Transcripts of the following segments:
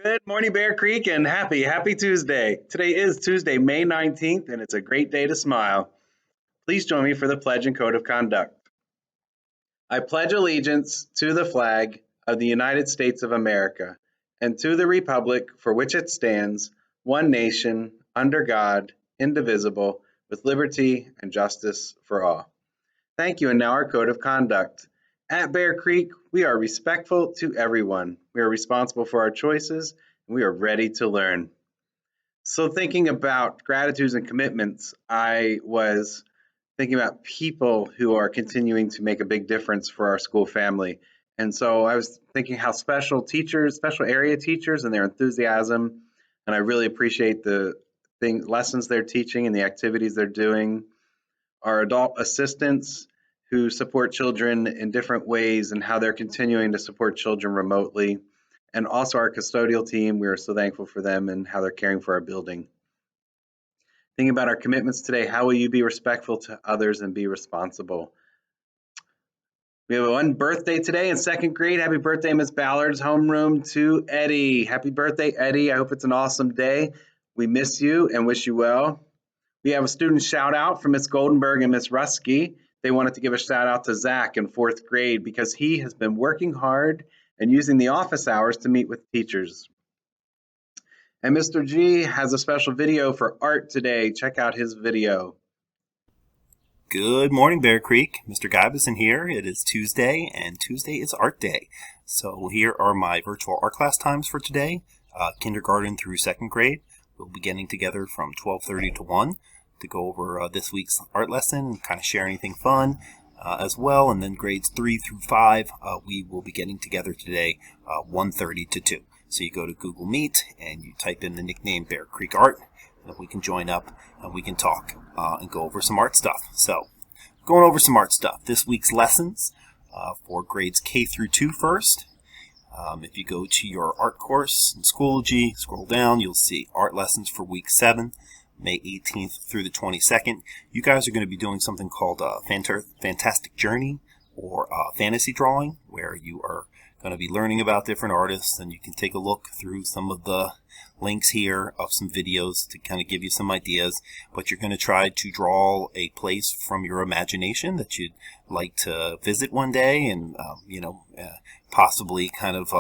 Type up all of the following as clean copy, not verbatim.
Good morning, Bear Creek, and happy Tuesday. Today is Tuesday, May 19th, and it's a great day to smile. Please join me for the Pledge and Code of Conduct. I pledge allegiance to the flag of the United States of America and to the republic for which it stands, one nation, under God, indivisible, with liberty and justice for all. Thank you, and now our Code of Conduct. At Bear Creek, we are respectful to everyone. We are responsible for our choices, and we are ready to learn. So, thinking about gratitudes and commitments, I was thinking about people who are continuing to make a big difference for our school family. And so I was thinking how special teachers, special area teachers, and their enthusiasm, and I really appreciate the lessons they're teaching and the activities they're doing. Our adult assistants who support children in different ways and how they're continuing to support children remotely. And also our custodial team, we are so thankful for them and how they're caring for our building. Thinking about our commitments today, how will you be respectful to others and be responsible? We have one birthday today in second grade. Happy birthday, Miss Ballard's homeroom to Eddie. Happy birthday, Eddie. I hope it's an awesome day. We miss you and wish you well. We have a student shout out from Miss Goldenberg and Miss Rusky. They wanted to give a shout out to Zach in fourth grade because he has been working hard and using the office hours to meet with teachers. And Mr. G has a special video for art today. Check out his video. Good morning, Bear Creek. Mr. Guybeson here. It is Tuesday, and Tuesday is Art Day. So here are my virtual art class times for today. Kindergarten through second grade. We'll be getting together from 12:30 to 1 to go over this week's art lesson and kind of share anything fun as well. And then grades 3 through 5, we will be getting together today 1:30 to 2. So you go to Google Meet and you type in the nickname Bear Creek Art, and we can join up and we can talk and go over some art stuff. So going over some art stuff. This week's lessons for grades K through 2 first. If you go to your art course in Schoology, scroll down, you'll see art lessons for week 7, May 18th through the 22nd. You guys are going to be doing something called Fantastic Journey or fantasy drawing, where you are going to be learning about different artists, and you can take a look through some of the links here of some videos to kind of give you some ideas. But you're going to try to draw a place from your imagination that you'd like to visit one day, and possibly kind of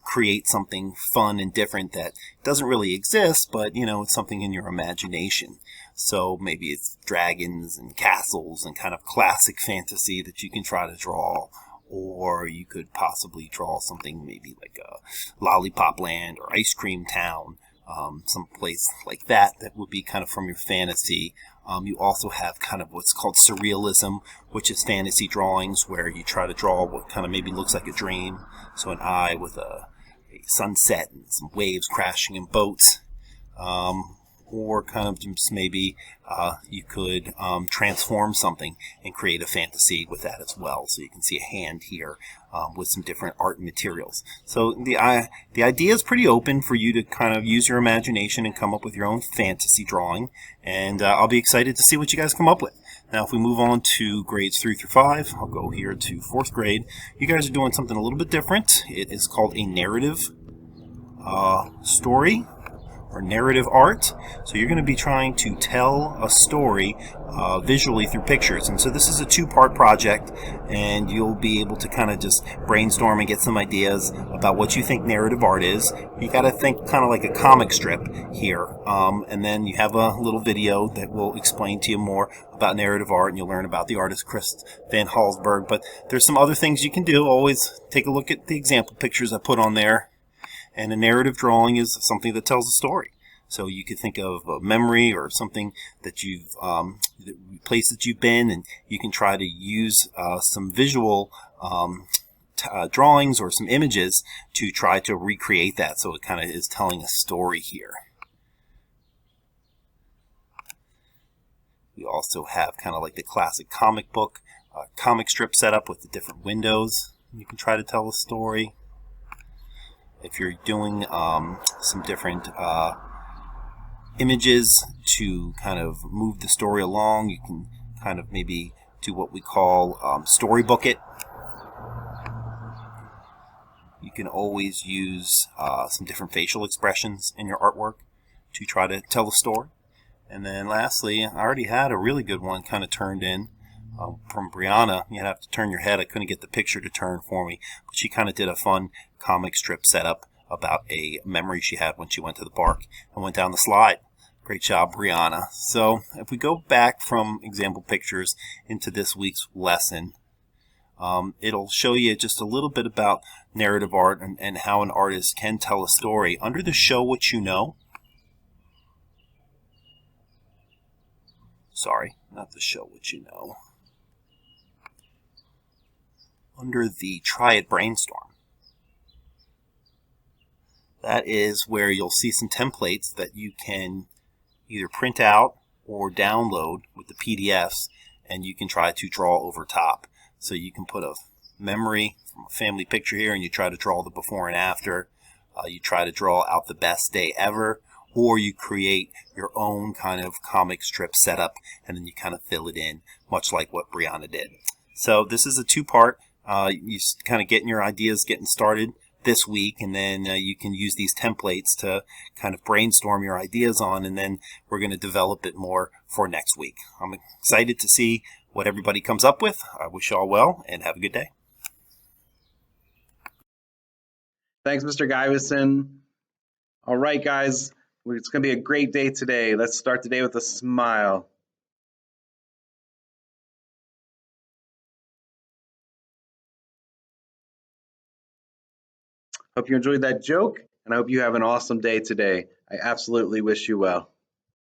create something fun and different that doesn't really exist, but it's something in your imagination. So maybe it's dragons and castles and kind of classic fantasy that you can try to draw. Or you could possibly draw something maybe like a Lollipop Land or Ice Cream Town, some place like that would be kind of from your fantasy. You also have kind of what's called Surrealism, which is fantasy drawings where you try to draw what kind of maybe looks like a dream. So an eye with a sunset and some waves crashing in boats. Or kind of just maybe you could transform something and create a fantasy with that as well. So you can see a hand here with some different art materials. So the idea is pretty open for you to kind of use your imagination and come up with your own fantasy drawing. And I'll be excited to see what you guys come up with. Now, if we move on to grades 3 through 5, I'll go here to 4th grade. You guys are doing something a little bit different. It is called a narrative story, or narrative art. So you're going to be trying to tell a story visually through pictures. And so this is a 2-part project, and you'll be able to kind of just brainstorm and get some ideas about what you think narrative art is. You got to think kind of like a comic strip here. And then you have a little video that will explain to you more about narrative art, and you'll learn about the artist Chris Van Halsberg. But there's some other things you can do. Always take a look at the example pictures I put on there. And a narrative drawing is something that tells a story. So you could think of a memory or something that you've, place that you've been, and you can try to use some visual drawings or some images to try to recreate that. So it kind of is telling a story here. We also have kind of like the classic comic book, comic strip setup with the different windows. You can try to tell a story. If you're doing some different images to kind of move the story along, you can kind of maybe do what we call storybook it. You can always use some different facial expressions in your artwork to try to tell the story. And then lastly, I already had a really good one kind of turned in from Brianna. You'd have to turn your head. I couldn't get the picture to turn for me, but she kind of did a fun comic strip setup about a memory she had when she went to the park and went down the slide. Great job, Brianna. So if we go back from example pictures into this week's lesson, it'll show you just a little bit about narrative art and how an artist can tell a story. Under the show what you know, sorry, not the show what you know, under the try it brainstorm, that is where you'll see some templates that you can either print out or download with the PDFs, and you can try to draw over top. So you can put a memory from a family picture here and you try to draw the before and after. You try to draw out the best day ever, or you create your own kind of comic strip setup and then you kind of fill it in, much like what Brianna did. So this is a two-part. You kind of getting your ideas getting started this week, and then you can use these templates to kind of brainstorm your ideas on, and then we're going to develop it more for next week. I'm excited to see what everybody comes up with. I wish you all well and have a good day. Thanks, Mr. Guyvison. All right, guys, it's going to be a great day today. Let's start the day with a smile. Hope you enjoyed that joke, and I hope you have an awesome day today. I absolutely wish you well.